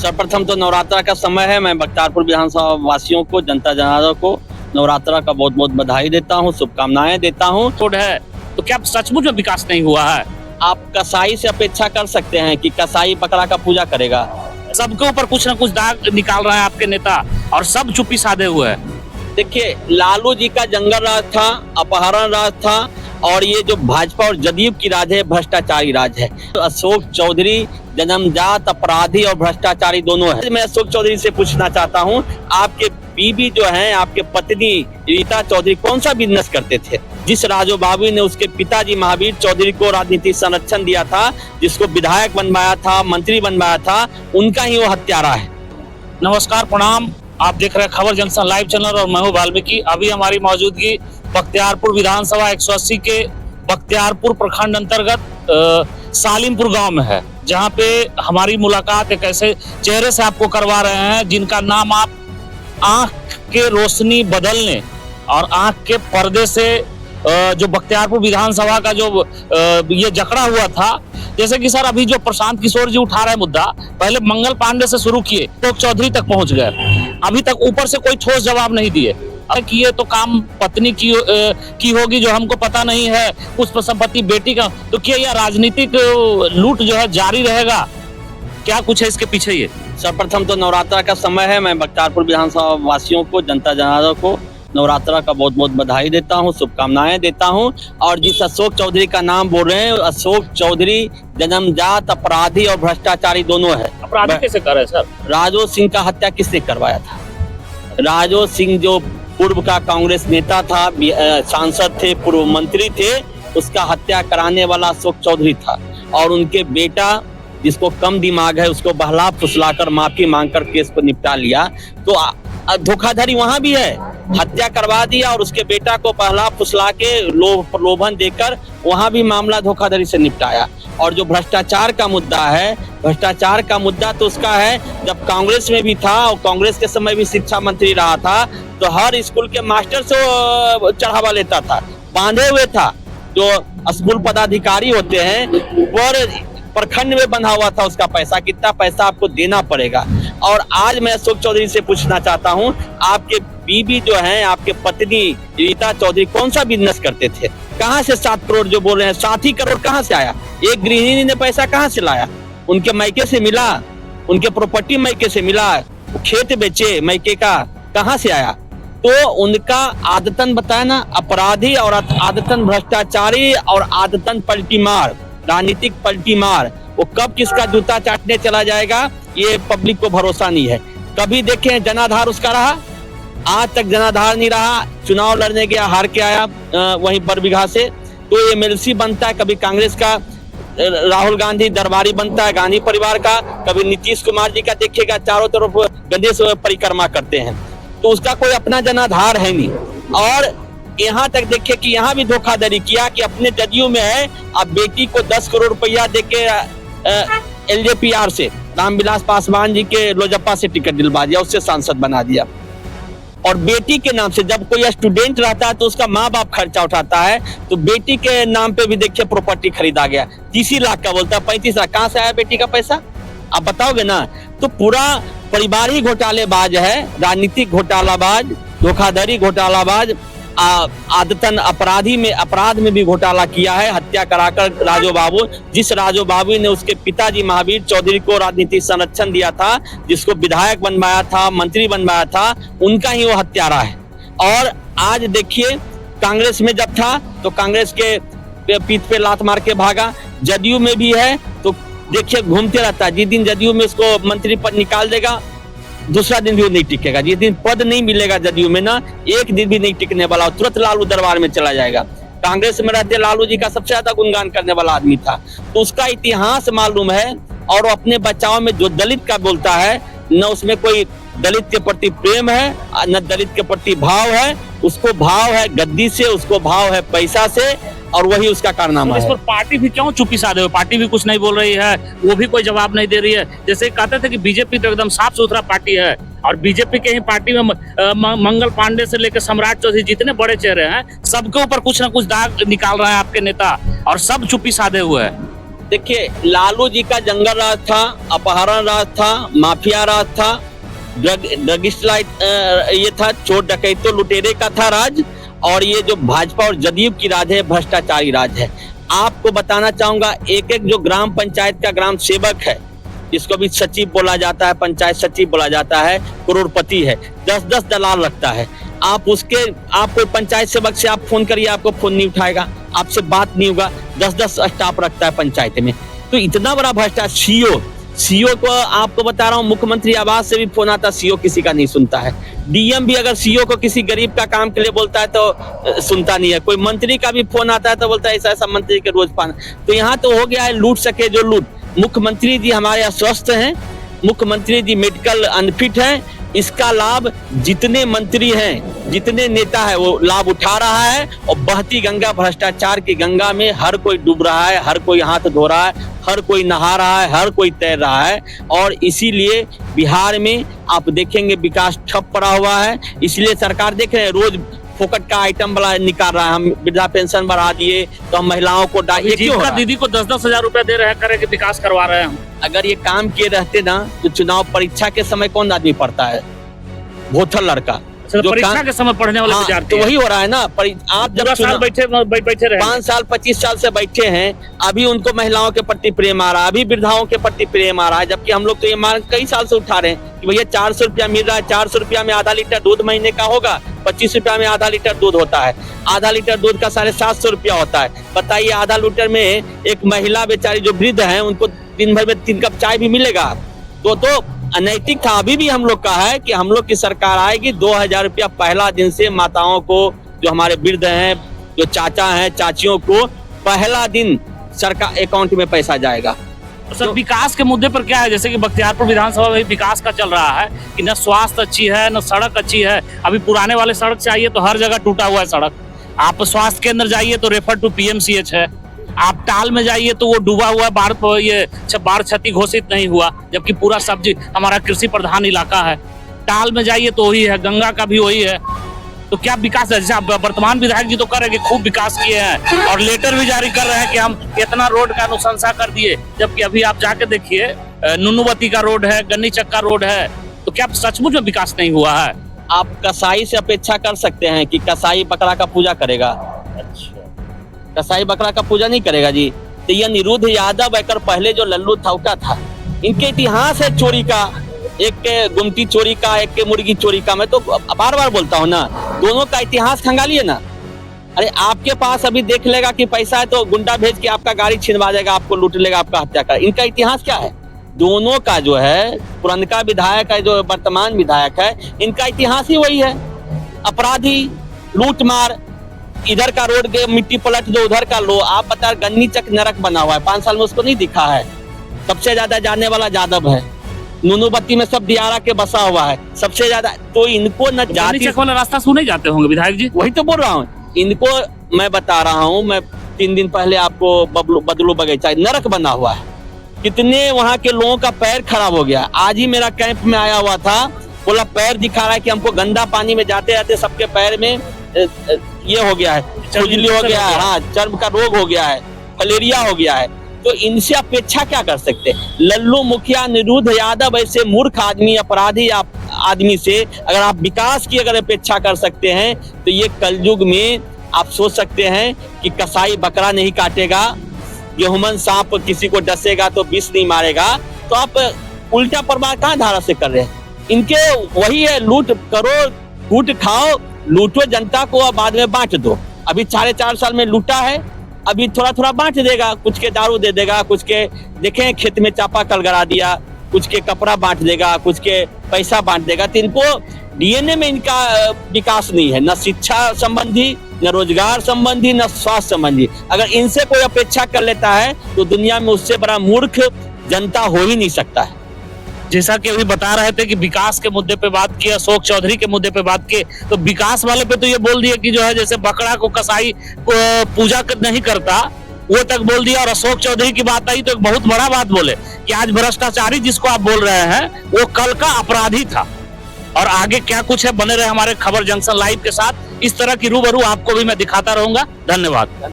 सर्वप्रथम तो नवरात्रा का समय है। मैं बख्तियारपुर विधानसभा वासियों को, जनता जनार्दन को नवरात्रा का बहुत बहुत बधाई देता हूँ, शुभकामनाएं देता हूँ। है तो क्या सचमुच में विकास नहीं हुआ है? आप कसाई से अपेक्षा कर सकते हैं कि कसाई बकरा का पूजा करेगा? सबके ऊपर कुछ ना कुछ दाग निकाल रहा है आपके नेता और सब चुप्पी साधे हुए हैं। देखिए, लालू जी का जंगल राज था, अपहरण राज था, और ये जो भाजपा और जदयू की राज है, भ्रष्टाचारी राज है। तो अशोक चौधरी जन्मजात अपराधी और भ्रष्टाचारी दोनों है। मैं अशोक चौधरी से पूछना चाहता हूँ, आपके बीबी जो है, आपके पत्नी रीता चौधरी कौन सा बिजनेस करते थे? जिस राजू बाबू ने उसके पिताजी महावीर चौधरी को राजनीतिक संरक्षण दिया था, जिसको विधायक बनवाया था, मंत्री बनवाया था, उनका ही वो हत्यारा है। नमस्कार, प्रणाम। आप देख रहे हैं खबर जंक्शन लाइव चैनल और मैं हूं वाल्मीकि। अभी हमारी मौजूदगी बख्तियारपुर विधानसभा 180 के बख्तियारपुर प्रखंड अंतर्गत सालिमपुर गांव में है, जहां पे हमारी मुलाकात एक ऐसे चेहरे से आपको करवा रहे हैं जिनका नाम आप आंख के रोशनी बदलने और आंख के पर्दे से जो बख्तियारपुर विधानसभा का जो ये जकड़ा हुआ था, जैसे कि सर अभी जो प्रशांत किशोर जी उठा रहे मुद्दा, पहले मंगल पांडे से शुरू किए तो चौधरी तक पहुंच गए, अभी तक ऊपर से कोई ठोस जवाब नहीं दिए कि ये तो काम पत्नी की होगी जो हमको पता नहीं है, कुछ संपत्ति बेटी का। तो क्या यह राजनीतिक लूट जो है जारी रहेगा? क्या कुछ है इसके पीछे? ये सर्वप्रथम तो नवरात्रा का समय है। मैं बख्तियारपुर विधानसभा वासियों को, जनता जनार्दन को नवरात्रा का बहुत बहुत बधाई देता हूँ, शुभकामनाएं देता हूँ। और जिस अशोक चौधरी का नाम बोल रहे हैं, अशोक चौधरी जन्मजात अपराधी और भ्रष्टाचारी दोनों है। अपराधी कैसे कर रहे हैं सर? राजू सिंह का हत्या किसने करवाया था? राजू सिंह जो पूर्व का कांग्रेस नेता था, सांसद थे, पूर्व मंत्री थे, उसका हत्या कराने वाला अशोक चौधरी था। और उनके बेटा, जिसको कम दिमाग है, उसको बहला फुसलाकर माफी मांगकर केस को निपटा लिया। तो धोखाधड़ी वहां भी है, हत्या करवा दिया और उसके बेटा को पहला फुसला के प्रलोभन देकर वहां भी मामला धोखाधड़ी से निपटाया। और जो भ्रष्टाचार का मुद्दा है, भ्रष्टाचार का मुद्दा तो उसका है, जब कांग्रेस में भी था और कांग्रेस के समय भी शिक्षा मंत्री रहा था, तो हर स्कूल के मास्टर से चढ़ावा लेता था, बांधे हुए था। जो स्कूल पदाधिकारी होते हैं, पर प्रखंड में बंधा हुआ था उसका पैसा। कितना पैसा आपको देना पड़ेगा? और आज मैं अशोक चौधरी से पूछना चाहता हूं, आपके बीबी जो है, आपके पत्नी रीता चौधरी कौन सा बिजनेस करते थे? कहां से 7 करोड़ जो बोल रहे हैं, 7 ही करोड़ कहां से आया? एक गृहिणी ने पैसा कहां से लाया? उनके मैके से मिला, उनके प्रॉपर्टी मैके से मिला, खेत बेचे मैके का, कहां से आया? तो उनका आदतन बताया ना, अपराधी और आदतन भ्रष्टाचारी और आदतन पलटीमार, राजनीतिक पलटीमार। वो कब किसका जूता चाटने चला जाएगा, ये पब्लिक को भरोसा नहीं है। कभी देखे जनाधार उसका रहा? आज तक जनाधार नहीं रहा। चुनाव लड़ने गया, हार के आया वहीं बरबीघा से। तो एमएलसी बनता है, कभी कांग्रेस का राहुल गांधी दरबारी बनता है, गांधी परिवार का, कभी नीतीश कुमार जी का देखिएगा, चारों तरफ गणेश परिक्रमा करते हैं। तो उसका कोई अपना जनाधार है नहीं। और यहाँ तक देखिए कि यहाँ भी धोखाधड़ी किया कि अपने जदयू में है, अब बेटी को 10 करोड़ रुपया देके एलजेपीआर से, रामविलास पासवान जी के लोजप्पा से टिकट दिलवा दिया, उससे सांसद बना दिया। और बेटी के नाम से, जब कोई स्टूडेंट रहता है तो उसका माँ बाप खर्चा उठाता है, तो बेटी के नाम पे भी देखिए प्रॉपर्टी खरीदा गया। 30 लाख का बोलता है, 35 लाख कहाँ से आया बेटी का पैसा? आप बताओगे ना। तो पूरा परिवार ही घोटालेबाज है, राजनीतिक घोटालाबाज, धोखाधड़ी घोटालाबाज, आदतन अपराध में भी घोटाला किया है, हत्या कराकर राजू बाबू। जिस राजू बाबू ने उसके पिताजी महावीर चौधरी को राजनीतिक संरक्षण दिया था, जिसको विधायक बनवाया था, मंत्री बनवाया था, उनका ही वो हत्यारा है। और आज देखिए, कांग्रेस में जब था तो कांग्रेस के पीठ पे लात मार के भागा, जदयू में भी है तो देखिए घूमते रहता है। जिस दिन जदयू में उसको मंत्री पद निकाल देगा, दूसरा दिन भी नहीं टिकेगा। जिस दिन पद नहीं मिलेगा जदयू में ना, एक दिन भी नहीं टिकने वाला, तुरंत लालू दरबार में चला जाएगा। कांग्रेस में रहते लालू जी का सबसे ज्यादा गुणगान करने वाला आदमी था, तो उसका इतिहास मालूम है। और अपने बचाव में जो दलित का बोलता है, न उसमें कोई दलित के प्रति प्रेम है, न दलित के प्रति भाव है। उसको भाव है गद्दी से, उसको भाव है पैसा से, और वही उसका कारनामा है। इस पर पार्टी भी क्यों चुप्पी साधे हुए? पार्टी भी कुछ नहीं बोल रही है, वो भी कोई जवाब नहीं दे रही है। जैसे कहते थे कि बीजेपी तो एकदम साफ सुथरा पार्टी है, और बीजेपी के ही पार्टी में मंगल पांडे से लेकर सम्राट चौधरी जितने बड़े चेहरे हैं, सबके ऊपर कुछ ना कुछ दाग निकाल रहा है आपके नेता और सब चुप्पी साधे हुए हैं। देखिए, लालू जी का जंगल राज था, अपहरण राज था, माफिया राज था, ड्रगिस्ट लाइट ये था, चोर डकैतों लुटेरे का था राज। और ये जो भाजपा और जदयू की राज है, भ्रष्टाचारी राज है। आपको बताना चाहूंगा, एक एक जो ग्राम पंचायत का ग्राम सेवक है, जिसको भी सचिव बोला जाता है, पंचायत सचिव बोला जाता है, करोड़पति है, 10-10 दलाल रखता है। आप कोई पंचायत सेवक से आप फोन करिए, आपको फोन नहीं उठाएगा, आपसे बात नहीं होगा। 10-10 स्टाफ रखता है पंचायत में। तो इतना बड़ा भ्रष्टाचार। सीओ को आपको बता रहा हूँ, मुख्यमंत्री आवास से भी फोन आता, सीओ किसी का नहीं सुनता है। डीएम भी अगर सीओ को किसी गरीब का काम के लिए बोलता है तो सुनता नहीं है। कोई मंत्री का भी फोन आता है तो बोलता है ऐसा ऐसा मंत्री के रोज पाना। तो यहाँ तो हो गया है लूट सके जो लूट। मुख्यमंत्री जी हमारे अस्वस्थ हैं, मुख्यमंत्री जी मेडिकल अनफिट हैं। इसका लाभ जितने मंत्री हैं, जितने नेता है, वो लाभ उठा रहा है। और बहती गंगा, भ्रष्टाचार की गंगा में हर कोई डूब रहा है, हर कोई हाथ धो रहा है, हर कोई नहा रहा है, हर कोई तैर रहा है। और इसीलिए बिहार में आप देखेंगे विकास ठप पड़ा हुआ है। इसलिए सरकार देख रहे हैं रोज फोकट का आइटम वाला निकाल रहा है। हम वृद्धा पेंशन बढ़ा दिए तो हम महिलाओं को दीदी को 10-10 हजार रुपया दे रहे हैं, करे कि विकास करवा रहे हैं हम। अगर ये काम किए रहते ना तो चुनाव परीक्षा के समय कौन आदमी पढ़ता है? भोथल लड़का जो परीक्षा के समय पढ़ने वाले विद्यार्थी। तो वही हो रहा है ना। आप जब साल बैठे रहे, 5 साल 25 साल से बैठे हैं, अभी उनको महिलाओं के प्रति प्रेम आ रहा है, अभी वृद्धाओं के प्रति प्रेम आ रहा है। जबकि हम लोग तो ये मांग कई साल से उठा रहे हैं कि भैया 400 रुपया मिल रहा है, 400 रुपया में आधा लीटर दूध महीने का होगा, 25 रुपया में आधा लीटर दूध होता है। आधा लीटर दूध का 750 रुपया होता है। बताइए, आधा लीटर में एक महिला बेचारी जो वृद्ध है, उनको दिन भर में 3 कप चाय भी मिलेगा? तो अनैतिक था। अभी भी हम लोग का है कि हम लोग की सरकार आएगी, 2000 रुपया पहला दिन से माताओं को, जो हमारे वृद्ध हैं, जो चाचा हैं, चाचियों को पहला दिन सरकार अकाउंट में पैसा जाएगा। सर, विकास के मुद्दे पर क्या है? जैसे कि बख्तियारपुर विधानसभा में विकास का चल रहा है कि न स्वास्थ्य अच्छी है, न सड़क अच्छी है। अभी पुराने वाले सड़क से आइए तो हर जगह टूटा हुआ है सड़क। आप स्वास्थ्य केंद्र जाइए तो रेफर टू PMCH है। आप टाल में जाइए तो वो डूबा हुआ बाढ़ क्षति घोषित नहीं हुआ, जबकि पूरा सब्जी हमारा कृषि प्रधान इलाका है। टाल में जाइए तो वही है, गंगा का भी वही है। तो क्या विकास है? जैसे आप वर्तमान विधायक जी तो कर रहे हैं कि खूब विकास किए हैं और लेटर भी जारी कर रहे हैं कि हम इतना रोड का अनुशंसा कर दिए, जबकि अभी आप जाके देखिए नुनुवती का रोड है, गन्नी चक्का रोड है। तो क्या सचमुच में विकास नहीं हुआ है? आप कसाई से अपेक्षा कर सकते हैं कि कसाई बकरा का पूजा करेगा? अच्छा, कसाई बकरा का पूजा नहीं करेगा जी। तो ये अनिरुद्ध यादव एक पहले जो लल्लू थाउका था, इनके इतिहास है चोरी का। एक के गुमटी चोरी का, एक के मुर्गी चोरी का। मैं तो बार बार बोलता हूँ ना, दोनों का इतिहास खंगालिए ना। अरे आपके पास अभी देख लेगा कि पैसा है तो गुंडा भेज के आपका गाड़ी छिनवा देगा, आपको लूट लेगा, आपका हत्या कर। इनका इतिहास क्या है? दोनों का जो है, पुरनका विधायक है, जो वर्तमान विधायक है, इनका इतिहास ही वही है। अपराधी, लूट मार, इधर का रोड के मिट्टी पलट दो, उधर का लो। आप बता, गन्नी चक नरक बना हुआ है, 5 साल में उसको नहीं दिखा है। सबसे ज्यादा जानने वाला यादव है। नुनुबत्ती में सब दियारा के बसा हुआ है सबसे ज्यादा। तो इनको न जाति वाला रास्ता सुने जाते होंगे विधायक जी। वही तो बोल रहा हूँ, इनको मैं बता रहा हूँ। मैं 3 दिन पहले आपको बदलू बगीचा नरक बना हुआ है। कितने वहाँ के लोगों का पैर खराब हो गया। आज ही मेरा कैंप में आया हुआ था, बोला पैर दिखा रहा है कि हमको गंदा पानी में जाते जाते सबके पैर में ये हो गया है, खुजली हो गया है, हाँ, चर्म का रोग हो गया है, फलेरिया हो गया है। तो इनसे अपेक्षा क्या कर सकते हैं? लल्लू मुखिया, अनिरुद्ध यादव ऐसे मूर्ख आदमी, अपराधी आदमी से अगर आप विकास की अगर अपेक्षा कर सकते हैं, तो ये कलयुग में आप सोच सकते हैं कि कसाई बकरा नहीं काटेगा, गेहूमन सांप किसी को डसेगा तो विष नहीं मारेगा। तो आप उल्टा प्रमाण कहाँ धारा से कर रहे हैं? इनके वही है, लूट करो, कूट खाओ, लूटो जनता को और बाद में बांट दो। अभी 4.5 साल में लूटा है, अभी थोड़ा थोड़ा बांट देगा। कुछ के दारू दे देगा, कुछ के देखें खेत में चापा कल गड़ा दिया, कुछ के कपड़ा बांट देगा, कुछ के पैसा बांट देगा। तो इनको DNA में इनका विकास नहीं है, न शिक्षा संबंधी, न रोजगार संबंधी, न स्वास्थ्य संबंधी। अगर इनसे कोई अपेक्षा कर लेता है तो दुनिया में उससे बड़ा मूर्ख जनता हो ही नहीं सकता है। जैसा कि अभी बता रहे थे कि विकास के मुद्दे पे बात किया, अशोक चौधरी के मुद्दे पे बात की, तो विकास वाले पे तो ये बोल दिया कि जो है जैसे बकरा को कसाई को पूजा नहीं करता, वो तक बोल दिया। और अशोक चौधरी की बात आई तो एक बहुत बड़ा बात बोले कि आज भ्रष्टाचारी जिसको आप बोल रहे हैं वो कल का अपराधी था। और आगे क्या कुछ है, बने रहे हमारे खबर जंक्शन लाइव के साथ। इस तरह की रूबरू आपको भी मैं दिखाता रहूंगा। धन्यवाद।